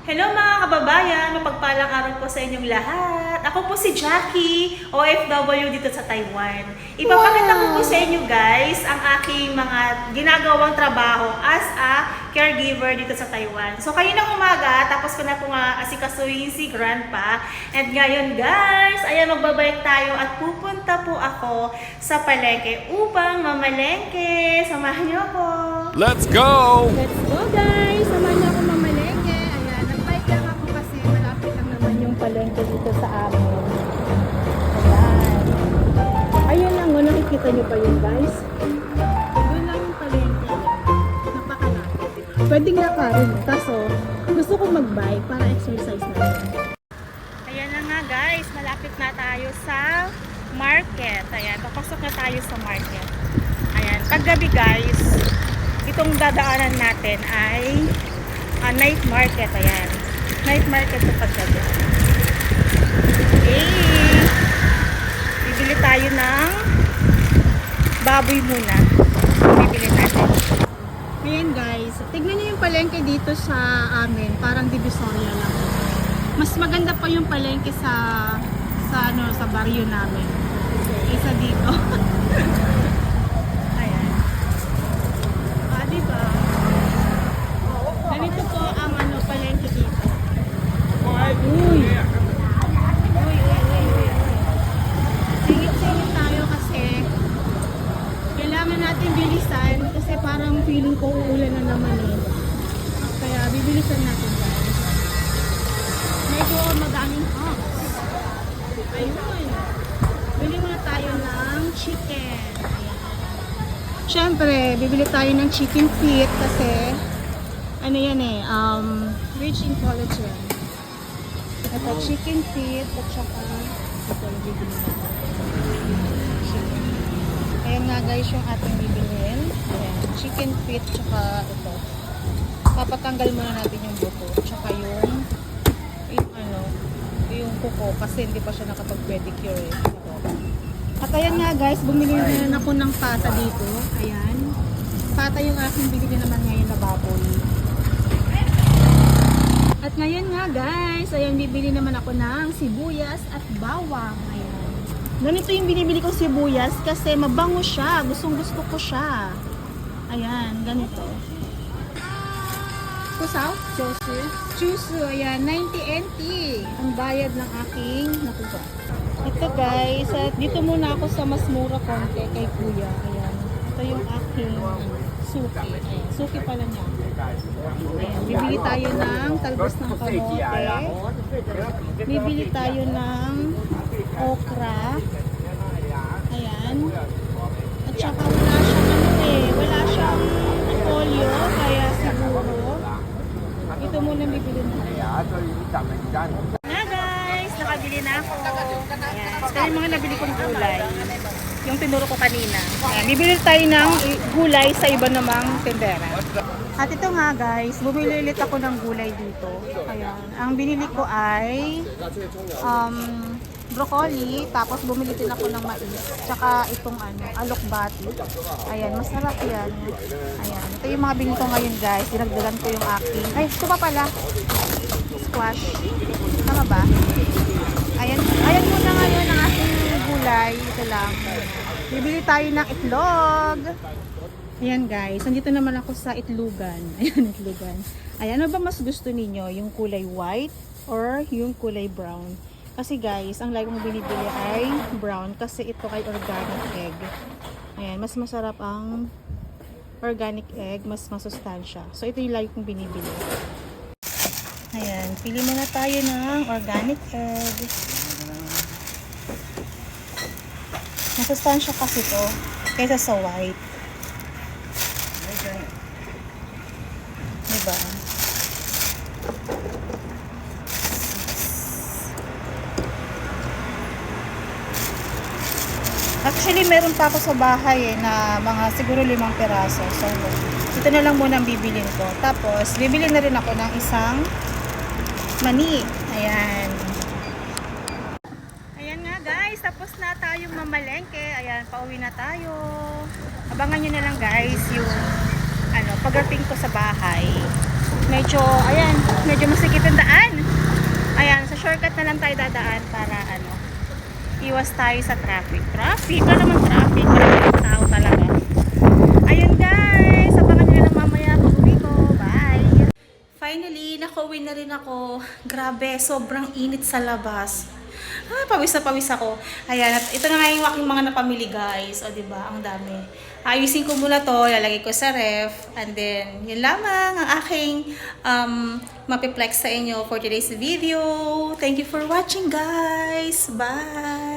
Hello mga kababayan, mapagpalang araw po sa inyong lahat. Ako po si Jackie, OFW dito sa Taiwan. Ipapakita ko po sa inyo guys ang aking mga ginagawang trabaho as a caregiver dito sa Taiwan. So kayo ng umaga, tapos ko na po nga asikasuhin si Grandpa. And ngayon guys, ayan magbabalik tayo at pupunta po ako sa palengke upang mamalengke. Samahan niyo ako. Let's go! Let's go guys! Samahan niyo ako mamalengke. Ayan, nag-bike lang ako kasi malapit lang naman yung palengke dito sa amin. Ayan. Ayun lang, nakikita niyo pa yun guys. Doon lang yung palengke. Napakalapit. Pwedeng lakarin, kaso gusto kong mag-bike para exercise natin. Ayan na nga guys, malapit na tayo sa market. Ayan, papasok na tayo sa market. Ayan, paggabi guys, itong dadaanan natin ay night market. Ayan, night market sa paggabi. Okay, bibili tayo ng baboy muna. Bibili natin. Ayan guys, tignan niyo yung palengke dito sa amin, parang divisoria lang. Mas maganda pa yung palengke sa baryo namin. Isa dito. Ayan. Diba? Ganito po ang palengke dito. Uy. Singit-singit tayo kasi kailangan natin bilisan kasi parang feeling ko uulan na naman eh. Kaya bibilisan natin guys. Medyo madaming hogs. Ayun. Bili muna tayo ng chicken. Siyempre, bibili tayo ng chicken feet kasi ano yan eh, rich in collagen. Ito, chicken feet at saka ito yung bibili natin. Ayan nga guys yung ating bibilhin. Ayan, chicken feet tsaka ito. Papatanggal muna natin yung buto tsaka yung kuko kasi hindi pa siya nakapag-pedicure eh. At ayan nga guys, bumili na ako ng pata dito. Ayan. Pata yung aking binili naman ngayon na baboy. At ngayon nga guys, ayan bibili naman ako ng sibuyas at bawang. Ayan. Ganito yung binibili kong sibuyas kasi mabango siya. Gustong gusto ko siya. Ayan, ganito. Kusaw? Chusu. Ayan, 90 NT. Ang bayad ng aking nakuha. Ito guys, at dito muna ako sa mas mura konti kay kuya. Ayan. Ito yung aking suki. Ayan, suki pala niya. Ayan, bibili tayo ng talbos ng kamote. Bibili tayo ng okra. Ayan. At saka wala siyang polio, kaya siguro ito muna bibili natin. Na guys, nakabili na ako. Ayan. Ito yung mga nabili kong gulay. Yung tinuro ko kanina. Ayan, bibili tayo ng gulay sa iba namang tendera. At ito nga guys, bumili ulit ako ng gulay dito. Ayan. Ang binili ko ay broccoli, tapos bumili din ako ng mais, tsaka itong alokbati. Ayan, masarap yan. Ayan, ito yung mga binili ko ngayon guys. Dinagdagan ko yung aking. Ay, ito pa pala. Squash. Tama ba? Ayan muna ngayon ang aking gulay. Ito lang. Bibili tayo ng itlog. Ayan guys, nandito naman ako sa itlugan. Ayan, itlugan. Ayan, ano ba mas gusto ninyo? Yung kulay white or yung kulay brown? Kasi guys, ang lagi kong binibili ay brown kasi ito ay organic egg. Ayan, mas masarap ang organic egg, mas masustansya. So ito yung lagi kong binibili. Ayan, pili muna tayo ng organic egg. Masustansya kasi ito kaysa sa white. Diba? Actually, meron pa ako sa bahay na mga siguro 5 peraso. So, ito na lang muna ang bibilin ko. Tapos, bibili na rin ako ng isang mani. Ayan. Ayan nga guys, tapos na tayong mamalengke. Ayan, pauwi na tayo. Abangan nyo na lang guys yung pagdating ko sa bahay. medyo, ayan, medyo masikip yung saan tayo dadaan para iwas tayo sa traffic. Traffic? Wala naman traffic. Maraming tao talaga. Ayun guys, abangan nyo na lang mamaya pag uwi ko. Bye! Finally, nakauwi na rin ako. Grabe, sobrang init sa labas. Pawis na pawis ako. Ayan, at ito na nga yung aking mga napamili guys. O diba, ang dami. Ayusin ko muna to, lalagay ko sa ref. And then, yun lamang ang aking mapiplex sa inyo for today's video. Thank you for watching guys. Bye!